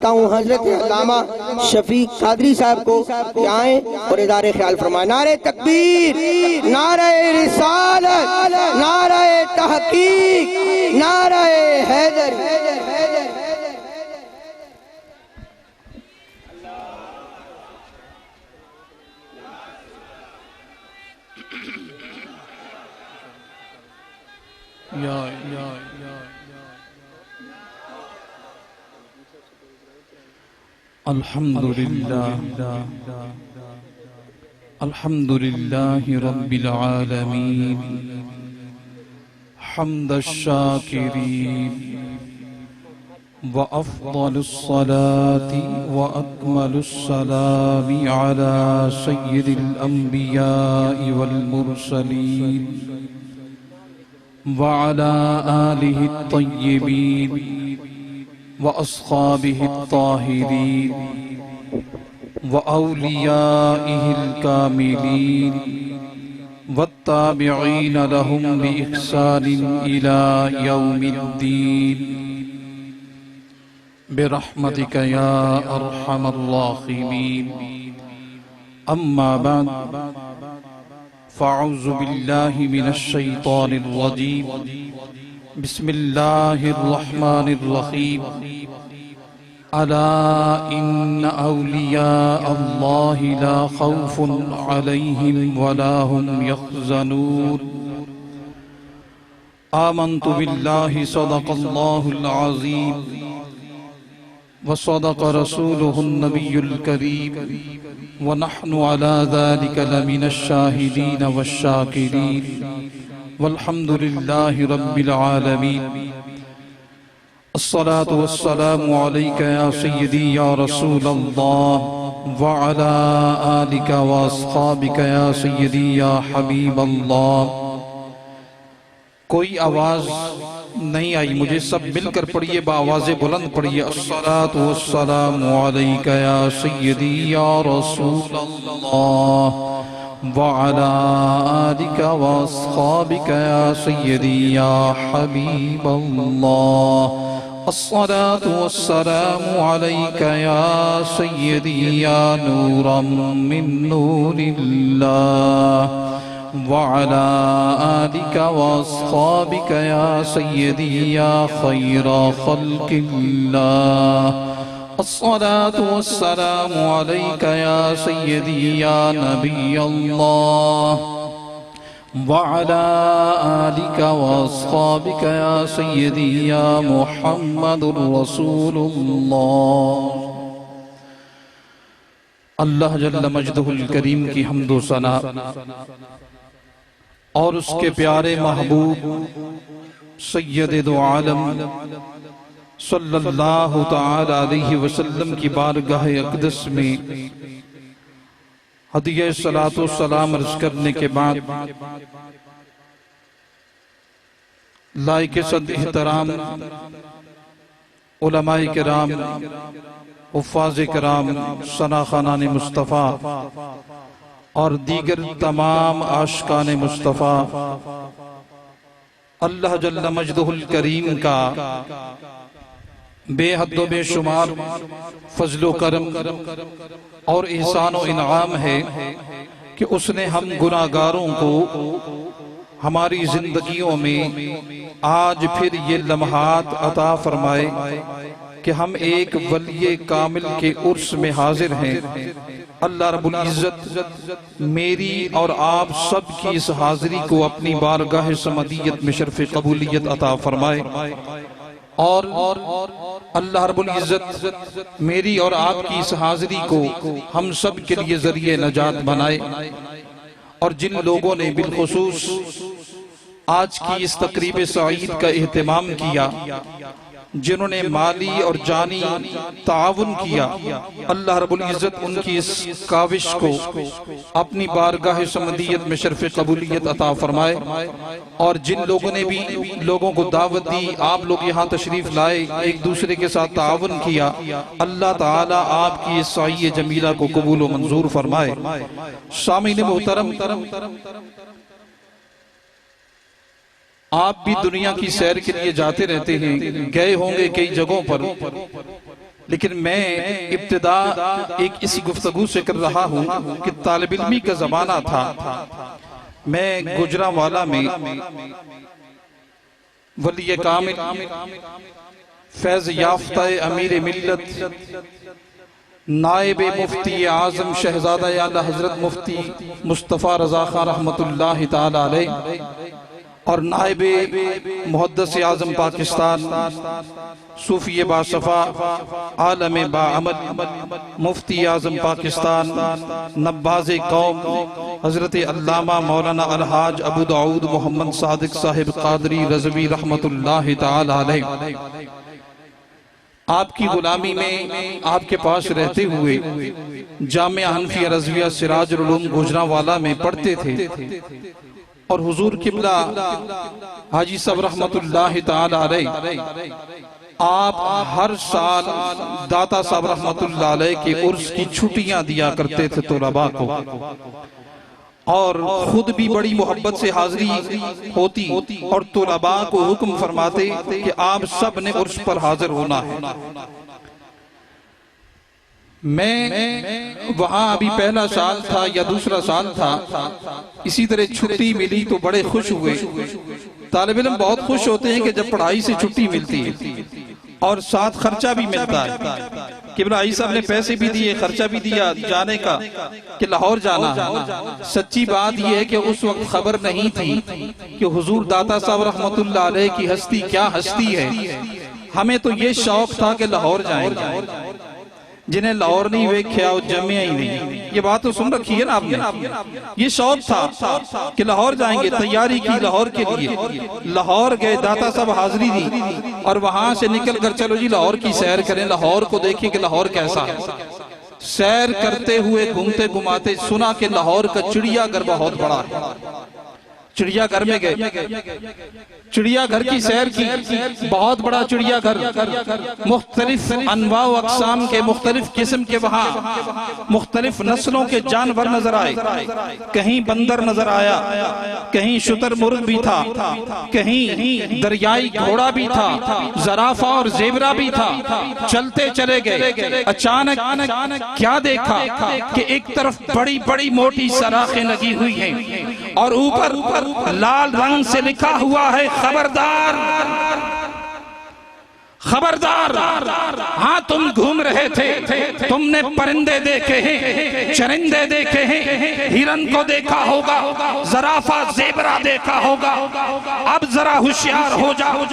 ہوں حضرت علامہ شفیق قادری صاحب کو کہ آئیں اور ادار خیال فرمائیں۔ نعرہ تکبیر، نعرہ رسالت، نعرہ تحقیق، نعرہ حیدر۔ الحمد لله رب العالمين حمد الشاكرين وأفضل الصلاة وأكمل السلام على سيد الأنبياء والمرسلين وعلى آله الطيبين وأصحابه الطاهرين وأوليائه الكاملين والتابعين لهم بإحسان إلى يوم الدين برحمتك يا أرحم الراحمين. أما بعد فأعوذ بالله من الشيطان الرجيم. بسم الله الرحمن الرحيم. ألا إن أولياء الله لا خوف عليهم ولا هم يحزنون. آمنت بالله صدق الله العظيم وصدق رسوله النبي الكريم ونحن على ذلك لمن الشاهدين والشاكرين والحمد لله رب العالمين. الصلاة والسلام عليك يا سيدي يا رسول الله وعلى آلك وأصحابك يا سيدي يا حبيب الله. کوئی آواز نہیں آئی، مجھے سب مل کر پڑھیے، بآواز بلند پڑھیے. الصلاة والسلام عليك يا سيدي يا رسول الله وعلى آلك وأصحابك يا سيدي يا حبيب الله. الصلاة والسلام عليك يا سيدي يا نورا من نور الله وعلى آلك وأصحابك يا سيدي يا خير خلق الله. الصلاة والسلام عليك يا سيدي يا نبي الله وعلى آلك وأصحابك يا سيدي يا محمد رسول الله. اللہ جل مجدہ الکریم کی حمد و ثنا اور اس کے پیارے محبوب سید دو عالم صلی اللہ تعالی علیہ وسلم کی بارگاہ اقدس میں ہدیہ صلاۃ و سلام عرض کرنے کے بعد لائق صد احترام علماء کرام، حفاظ کرام، ثنا خوانان مصطفیٰ اور دیگر تمام عاشقان مصطفیٰ، اللہ جل مجدہ الکریم کا بے حد و بے شمار فضل و کرم اور احسان و انعام ہے کہ اس نے ہم گناہگاروں کو ہماری زندگیوں میں آج پھر یہ لمحات عطا فرمائے کہ ہم ایک ولی کامل کے عرس میں حاضر ہیں. اللہ رب العزت میری اور آپ سب کی اس حاضری کو اپنی بارگاہ سمدیت میں شرف قبولیت عطا فرمائے اور اللہ رب العزت میری اور آپ کی اس حاضری کو ہم سب کے لیے ذریعہ نجات بنائے. اور جن لوگوں نے بالخصوص آج کی اس تقریب سعید کا اہتمام کیا، جنہوں نے مالی اور جانی تعاون کیا، اللہ رب العزت ان کی اس کاوش کو اپنی بارگاہ سمدیت میں شرف قبولیت عطا فرمائے. اور جن لوگوں نے بھی لوگوں کو دعوت دی، آپ لوگ یہاں تشریف لائے، ایک دوسرے کے ساتھ تعاون کیا، اللہ تعالیٰ آپ کی اس سعی جمیلہ کو قبول و منظور فرمائے. سامعین محترم، آپ بھی دنیا کی سیر کے لیے جاتے رہتے ہیں، گئے ہوں گے کئی جگہوں پر، لیکن میں ابتدا ایک اسی گفتگو سے کر رہا ہوں کہ طالب علمی کا زمانہ تھا. میں گجرانوالہ میں ولی کامل فیض یافتہ امیر ملت نائب مفتی اعظم شہزادہ اعلیٰ حضرت مفتی مصطفیٰ رضا خان رحمت اللہ تعالی علیہ اور نائب محدث اعظم پاکستان صوفی باصفا عالم باعمل مفتی اعظم پاکستان نباز قوم حضرت علامہ مولانا الحاج ابو داؤد محمد صادق صاحب قادری رضوی رحمت اللہ تعالی علیہ آپ کی غلامی میں آپ کے پاس رہتے ہوئے جامعہ حنفیہ رضویہ سراج العلوم گجرانوالہ میں پڑھتے تھے اور حضور قبلہ حاجی صاحب رحمت اللہ تعالی علیہ آپ ہر سال داتا صاحب رحمت اللہ علیہ کے عرس کی چھٹیاں دیا کرتے تھے طلباء کو اور خود بھی بڑی محبت سے حاضری ہوتی اور طلباء کو حکم فرماتے کہ آپ سب نے عرس پر حاضر ہونا ہے. میں وہاں ابھی پہلا سال تھا یا دوسرا سال تھا, اسی طرح چھٹی ملی تو بڑے خوش ہوئے. طالب علم بہت خوش ہوتے ہیں کہ جب پڑھائی سے چھٹی ملتی ہے اور ساتھ خرچہ بھی ملتا ہے. قبلہ حاجی صاحب نے پیسے بھی دیے, خرچہ بھی دیا جانے کا کہ لاہور جانا ہے. سچی بات یہ ہے کہ اس وقت خبر نہیں تھی کہ حضور داتا صاحب رحمت اللہ علیہ کی ہستی کیا ہستی ہے. ہمیں تو یہ شوق تھا کہ لاہور جائیں گے. جنہیں لاہور نہیں ویکھیا وہ جمعہ ہی نہیں. یہ بات تو سن رکھی ہے نا آپ نے. یہ شوق تھا کہ لاہور جائیں گے, تیاری کی لاہور کے لیے. لاہور گئے, داتا صاحب حاضری دی اور وہاں سے نکل کر چلو جی لاہور کی سیر کریں, لاہور کو دیکھیں کہ لاہور کیسا ہے. سیر کرتے ہوئے گھومتے گھماتے سنا کہ لاہور کا چڑیا گھر بہت بڑا ہے. چڑیا گھر میں گئے, چڑیا گھر کی سیر کی. بہت بڑا چڑیا گھر, مختلف انواع و اقسام کے مختلف قسم کے وہاں مختلف نسلوں کے جانور نظر آئے. کہیں بندر نظر آیا, کہیں شتر مرغ بھی تھا, کہیں دریائی گھوڑا بھی تھا, زرافہ اور زیبرا بھی تھا. چلتے چلے گئے, اچانک کیا دیکھا کہ ایک طرف بڑی بڑی موٹی سراخیں لگی ہوئی ہیں اور اوپر لال رنگ سے لکھا ہوا ہے خبردار خبردار. ہاں تم گھوم رہے تھے, تم نے پرندے دیکھے ہیں, چرندے دیکھے ہیں, ہرن کو دیکھا ہوگا, زرافہ زیبرا دیکھا ہوگا. اب ذرا ہوشیار ہو جاؤ,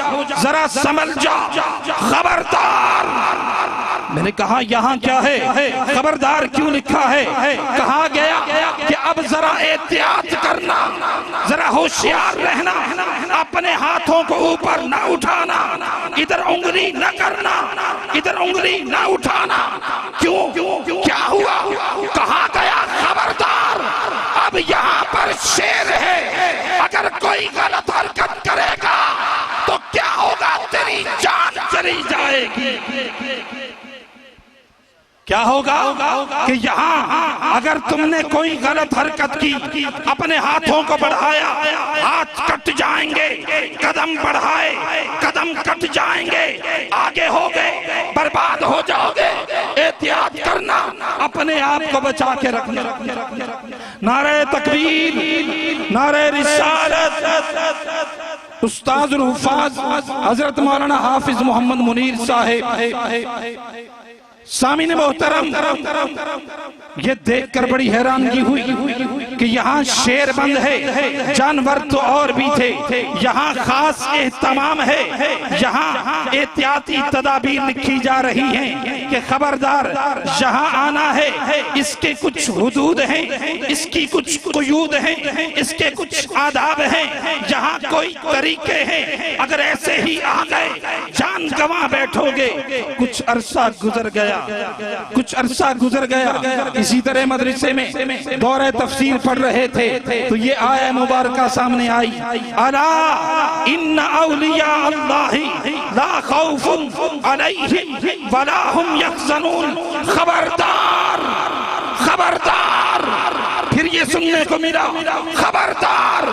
ذرا سمجھ جاؤ, خبردار. میں نے کہا یہاں کیا ہے, خبردار کیوں لکھا ہے؟ کہا گیا کہ اب ذرا احتیاط کرنا, ذرا ہوشیار رہنا, اپنے ہاتھوں کو اوپر نہ اٹھانا, ادھر انگلی نہ کرنا, ادھر انگلی نہ اٹھانا. کیوں کیا ہوا؟ کہا گیا خبردار, اب یہاں پر شیر ہے, اگر کوئی غلط حرکت کرے گا تو کیا ہوگا, تیری جان چلی جائے گی. کیا ہوگا کہ یہاں اگر تم نے کوئی غلط حرکت کی, اپنے ہاتھوں کو بڑھایا, ہاتھ کٹ جائیں گے, قدم بڑھائے, قدم کٹ جائیں گے, آگے ہو گئے, برباد ہو جاؤ گے. احتیاط کرنا, اپنے آپ کو بچا کے رکھنا. نعرہ تکبیر, نعرہ رسالت. استاذ الحفاظ حضرت مولانا حافظ محمد منیر صاحب. سامعین محترم, یہ دیکھ کر بڑی حیرانگی ہوئی کہ یہاں شیر بند ہے, جانور تو اور بھی تھے. یہاں خاص اہتمام ہے, یہاں احتیاطی تدابیر لکھی جا رہی ہیں کہ خبردار یہاں آنا ہے, اس کے کچھ حدود ہیں, اس کی کچھ قیود ہیں, اس کے کچھ آداب ہیں, یہاں کوئی طریقے ہیں, اگر ایسے ہی آ گئے جان گواہ بیٹھو گے. کچھ عرصہ گزر گیا, کچھ عرصہ گزر گیا. اسی طرح مدرسے میں دورہ تفسیر پڑھ رہے تھے تو یہ آیہ مبارکہ سامنے آئی, الا ان اولیاء اللہ لا خوف علیہم ولا هم یحزنون. خبردار, خبردار. پھر یہ سننے کو ملا خبردار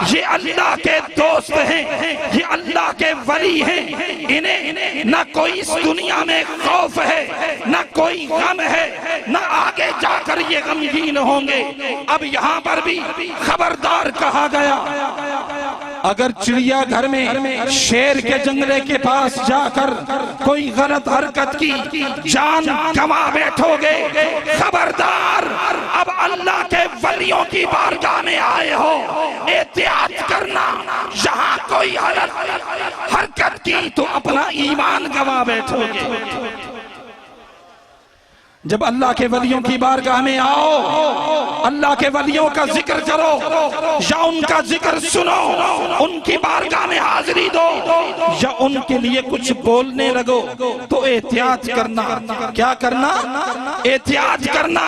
یہ اللہ کے دوست ہیں، یہ اللہ کے ولی ہیں، انہیں نہ کوئی اس دنیا میں خوف ہے، نہ کوئی غم ہے، نہ آگے جا کر یہ غمگین ہوں گے۔ اب یہاں پر بھی خبردار کہا گیا، اگر چڑیا گھر میں شیر کے جنگلے کے پاس جا کر کوئی غلط حرکت کی جان گما بیٹھو گے، خبردار اب اللہ کے ولیوں کی بارگاہ میں آئے ہو، احتیاط کرنا، یہاں کوئی غلط حرکت کی تو اپنا ایمان گما بیٹھو گے۔ جب اللہ کے ولیوں کی بارگاہ میں آؤ، اللہ کے ولیوں کا ذکر کرو یا ان کا ذکر سنو، ان کی بارگاہ میں حاضری دو یا ان کے لیے کچھ بولنے لگو تو احتیاط کرنا۔ کیا کرنا؟ احتیاط کرنا۔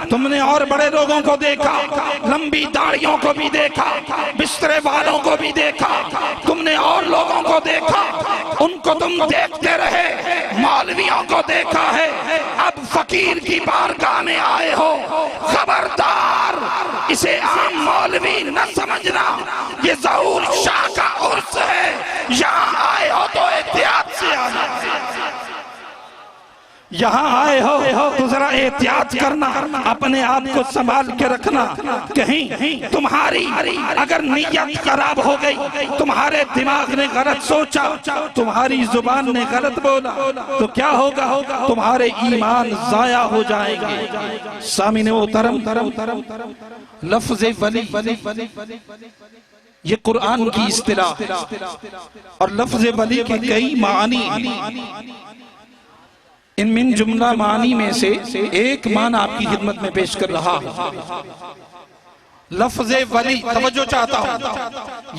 تم نے اور بڑے لوگوں کو دیکھا، لمبی داڑھیوں کو بھی دیکھا، بسترے والوں کو بھی دیکھا، تم نے اور لوگوں کو دیکھا، ان کو تم دیکھتے رہے، مولویوں کو دیکھا ہے، اب فقیر کی بارگاہ میں آئے ہو، خبردار اسے عام مولوی نہ سمجھنا، یہ ظہور شاہ کا عرس ہے، یہاں آئے ہو تو احتیاط سے آنا، یہاں آئے ہو تو ذرا احتیاط کرنا، اپنے آپ کو سنبھال کے رکھنا، کہیں تمہاری اگر نیت خراب ہو گئی، تمہارے دماغ نے غلط سوچا، تمہاری زبان نے غلط بولا تو کیا ہوگا؟ تمہارے ایمان ضائع ہو جائیں گے۔ سامعین محترم، لفظ ولی یہ قرآن کی اصطلاح اور لفظ ولی کے کئی معنی، ان من جملہ معنی میں سے ایک معنی آپ کی خدمت میں پیش کر رہا ہوں۔ لفظ ولی، توجہ چاہتا ہوں،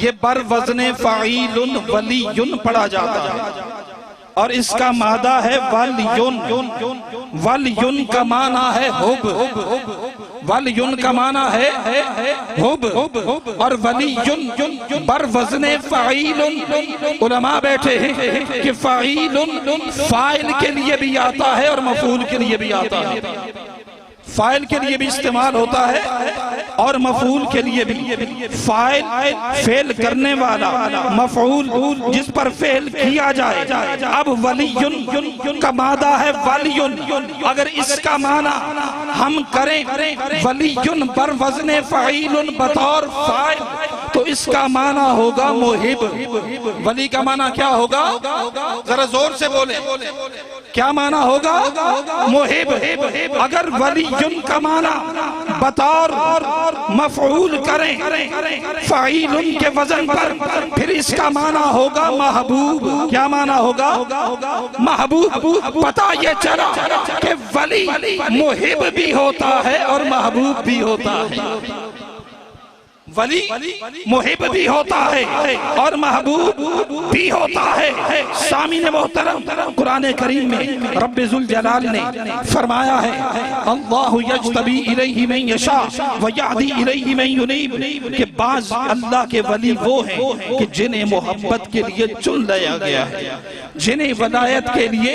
یہ بر وزن فعیل ولی پڑھا جاتا ہے اور اس کا مادہ ہے ولیون۔ ولیون کا معنی ہے حب، ولیون کا معنی ہے حب، اور ولیون بر وزن فعیل، علماء بیٹھے ہیں کہ فعیل فاعل کے لیے بھی آتا ہے اور مفعول کے لیے بھی آتا ہے، فاعل کے لیے بھی استعمال ہوتا ہے اور مفعول کے لیے بھی۔ فاعل فعل کرنے والا، مفعول جس پر فعل کیا جائے۔ اب ولیون کا مادہ ہے ولیون، اگر اس کا معنی ہم کریں ولیون بر وزن فعیل بطور فاعل تو اس کا معنی ہوگا محب۔ ولی کا معنی کیا ہوگا؟ ذرا زور سے بولیں، کیا معنی ہوگا؟ محب۔ اگر ولیون کا معنی بطور مفعول کریں فعیل کے وزن پر، پھر اس کا معنی ہوگا محبوب۔ کیا معنی ہوگا؟ محبوب۔ پتہ یہ چلا کہ ولی محب بھی ہوتا ہے اور محبوب بھی ہوتا ہے، ولی محب بھی ہوتا ہے اور محبوب بھی ہوتا ہے۔ سامعین محترم، قرآن کریم میں رب ذوالجلال نے فرمایا ہے اللہ یجتبی الیہ من یشاء ویہدی الیہ من ینیب، کہ بعض اللہ کے ولی وہ ہیں کہ جنہیں محبت کے لیے چن لیا گیا ہے، جنہیں ولایت کے لیے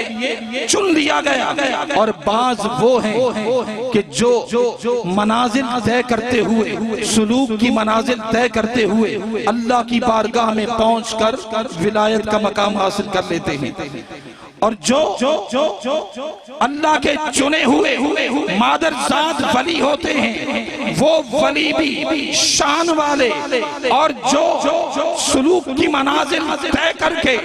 چن لیا گیا، اور بعض وہ ہیں کہ جو منازل طے کرتے ہوئے، سلوک کی منازل طے کرتے ہوئے اللہ کی بارگاہ میں پہنچ کر ولایت کا مقام حاصل کر لیتے ہیں، اور جو اللہ کے چنے ہوئے مادر ذات ولی ہوتے ہیں وہ ولی بھی شان والے، اور جو سلوک کی منازل طے کر کے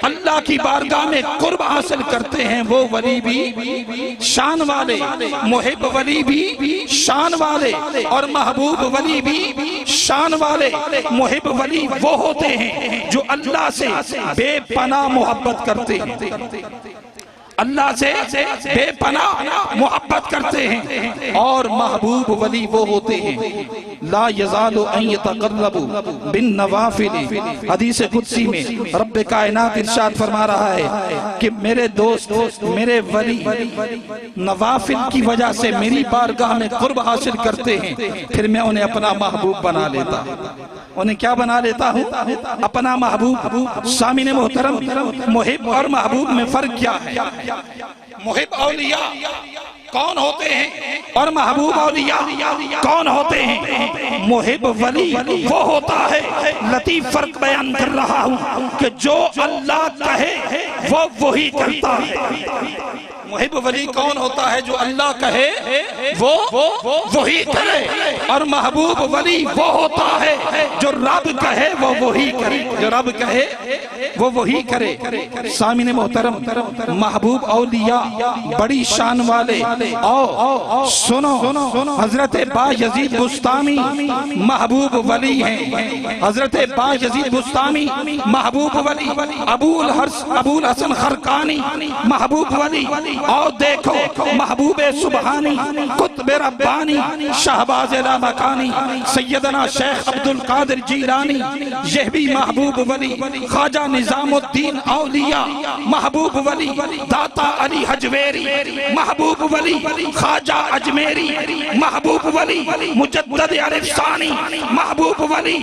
اللہ کی بارگاہ میں قرب حاصل کرتے ہیں وہ ولی بھی شان والے، محب ولی بھی شان والے اور محبوب ولی بھی شان والے۔ محب ولی وہ ہوتے ہیں جو اللہ سے بے پناہ محبت کرتے ہیں، اللہ سے بے پناہ محبت کرتے ہیں، اور محبوب ولی وہ ہوتے ہیں لا یزال ان یتقرب بالنوافل۔ حدیث قدسی میں رب کائنات ارشاد فرما رہا ہے کہ میرے دوست، میرے ولی نوافل کی وجہ سے میری بارگاہ میں قرب حاصل کرتے ہیں، پھر میں انہیں اپنا محبوب بنا لیتا ہوں۔ انہیں کیا بنا لیتا ہوں؟ اپنا محبوب۔ سامعین محترم، محب اور محبوب میں فرق کیا ہے؟ محب اولیاء کون ہوتے ہیں؟ اور محبوب اولیاء کون ہوتے ہیں؟ محب ولی وہ ہوتا ہے، لطیف فرق بیان کر رہا ہوں کہ جو اللہ کہے وہ وہی کرتا ہے۔ محب ولی کون ہوتا ہے؟ جو اللہ کہے وہ وہی کرے، اور محبوب ولی وہ ہوتا ہے جو رب کہے وہ وہی کرے، جو رب کہے وہ وہی کرے۔ سامعین محترم، محبوب اولیاء بڑی شان والے، آؤ سنو، حضرت با یزید بستامی محبوب ولی ہیں، حضرت با یزید بستامی محبوب ولی، ابو الحسن خرقانی محبوب ولی، اور دیکھو محبوب سبحانی، قطب ربانی، شہباز لامکانی، سیدنا شیخ عبد القادر جیلانی، یہ بھی محبوب ولی، خواجہ نظام الدین اولیاء محبوب ولی، داتا علی حجویری محبوب ولی، خواجہ اجمیری محبوب ولی، مجدد عرف ثانی محبوب ولی،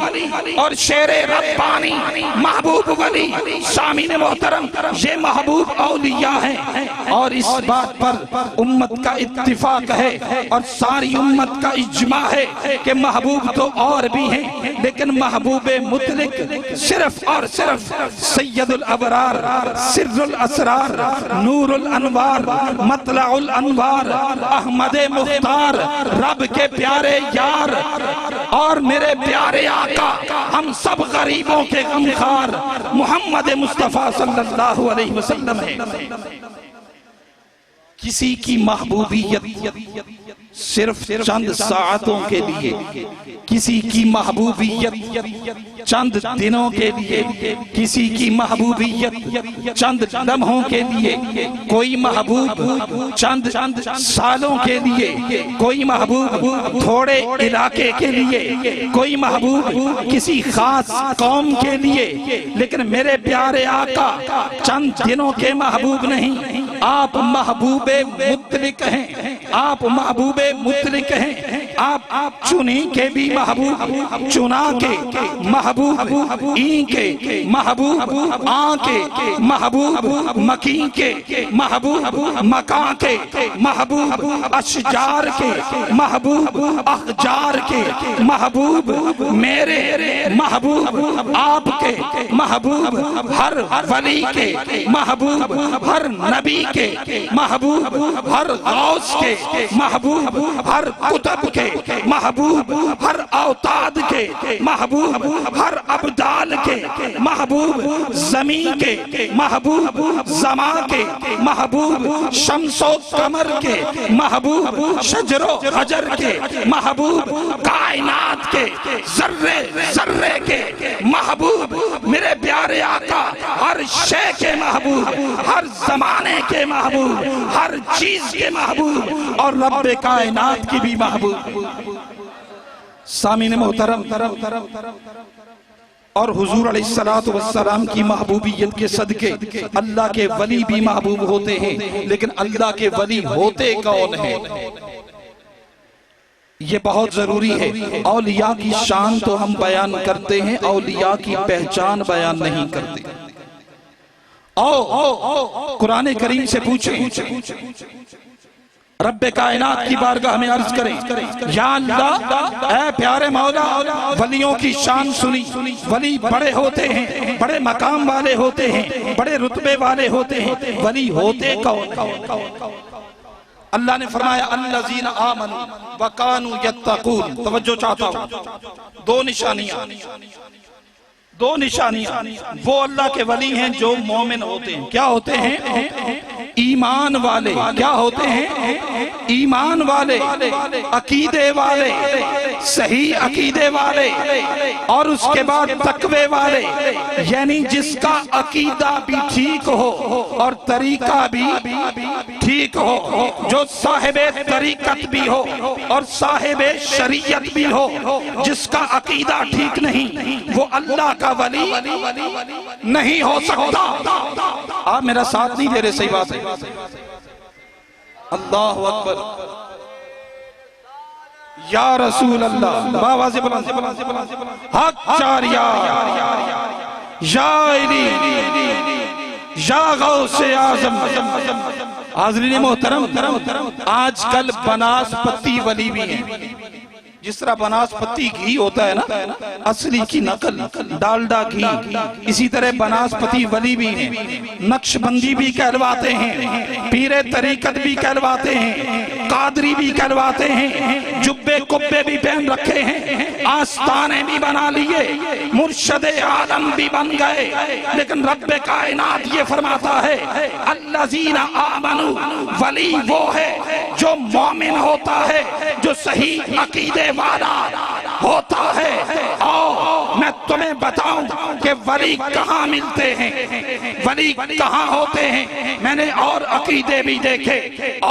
اور شیر ربانی محبوب ولی۔ سامعین محترم، یہ محبوب اولیاء ہیں، اور اس بات پر امت کا اتفاق ہے اور ساری امت کا اجماع ہے کہ محبوب تو اور بھی ہیں، لیکن محبوب مطلق صرف اور صرف سید الابرار، سر الاسرار، نور الانوار، مطلع الانوار، احمد مختار، رب کے پیارے یار اور میرے پیارے آقا، ہم سب غریبوں کے غمخوار محمد مصطفیٰ صلی اللہ علیہ وسلم ہیں۔ کسی کی محبوبیت صرف چند ساعتوں کے لیے، کسی کی محبوبیت چند دنوں کے لیے، کسی کی محبوبیت چند لمحوں کے لیے، کوئی محبوب چند سالوں کے لیے، کوئی محبوب تھوڑے علاقے کے لیے، کوئی محبوب کسی خاص قوم کے لیے، لیکن میرے پیارے آقا چند دنوں کے محبوب نہیں، آپ محبوب مطلق ہیں، آپ محبوب مطلق ہیں، آپ چنی کے بھی محبوب، چنا کے محبوب، این کے محبوب، آن کے محبوب، مکین کے محبوب، مکان کے محبوب، اشجار کے محبوب، احجار کے محبوب، میرے محبوب، آپ کے محبوب، ہر ولی کے محبوب، ہر نبی کے محبوب، ہر غوث کے محبوب، ہر قطب کے محبوب، ہر اوتاد کے محبوب، ہر ابدال کے محبوب، زمین کے محبوب، زمان کے محبوب، شمس و قمر کے محبوب، شجر و حجر کے محبوب، کائنات کے ذرے ذرے کے محبوب، میرے پیارے آقا ہر شے کے محبوب، ہر زمانے کے محبوب، ہر چیز کے محبوب، اور رب کائنات کی بھی محبوب۔ سامعین محترم، اور حضور علیہ السلام کی محبوبیت کے صدقے اللہ کے ولی بھی محبوب ہوتے ہیں، لیکن اللہ کے ولی ہوتے کون ہیں یہ بہت ضروری ہے۔ اولیاء کی شان تو ہم بیان کرتے ہیں، اولیاء کی پہچان بیان نہیں کرتے۔ قرآن کریم سے پوچھیں، رب کائنات کی بارگاہ میں عرض کریں، یا اللہ اے پیارے مولا، ولیوں کی شان سنی، ولی بڑے ہوتے ہیں، بڑے مقام والے ہوتے ہیں، بڑے رتبے والے ہوتے ہیں، ولی ہوتے کون؟ اللہ نے فرمایا الذین آمنوا وکانوا یتقون۔ توجہ چاہتا ہوں، دو نشانیاں، وہ اللہ کے ولی ہیں جو مومن ہوتے ہیں۔ کیا ہوتے ہیں؟ ایمان والے۔ کیا ہوتے ہیں؟ ایمان والے، عقیدے والے، صحیح عقیدے والے، اور اس کے بعد تقوی والے، یعنی جس کا عقیدہ بھی ٹھیک ہو اور طریقہ بھی ٹھیک ہو، جو صاحب طریقت بھی ہو اور صاحب شریعت بھی ہو۔ جس کا عقیدہ ٹھیک نہیں وہ اللہ کا ولی نہیں ہو سکتا۔ آپ میرا ساتھ نہیں دے رہے، صحیح بات ہے۔ اللہ اکبر، یا رسول اللہ، باواز حق چاریا، یا علی، یا غوث اعظم، حاضرین محترم، آج کل بناسپتی ولی بھی ہیں. جس طرح بناسپتی گھی ہوتا ہے نا اصلی کی نقل ڈالڈا گھی، اسی طرح بناسپتی ولی بھی ہیں. نقش بندی بھی کہلواتے ہیں، پیر طریقت بھی کہلواتے ہیں، قادری بھی کہلواتے ہیں، جبے کبے بھی پہن رکھے ہیں، آستانے بھی بنا لیے، مرشد عالم بھی بن گئے. لیکن رب کائنات یہ فرماتا ہے الذین آمنوا، ولی وہ ہے جو مومن ہوتا ہے، جو صحیح عقیدے والا ہوتا ہے. اور میں تمہیں بتاؤں کہ ولی کہاں ملتے ہیں، ولی کہاں ہوتے ہیں. میں نے اور عقیدے بھی دیکھے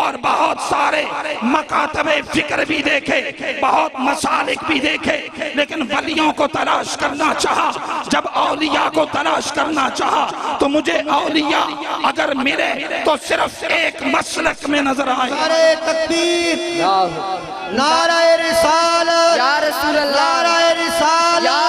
اور بہت سارے مکاتب فکر بھی دیکھے، بہت مسالک بھی دیکھے، لیکن ولیوں کو تلاش کرنا چاہا. جب اولیاء کو تلاش کرنا چاہا تو مجھے اولیاء اگر ملے تو صرف ایک مسلک میں نظر آئے. نعرہ تکبیر، نعرہ رسالت، یا رسول اللہ، نعرہ رسالت، یا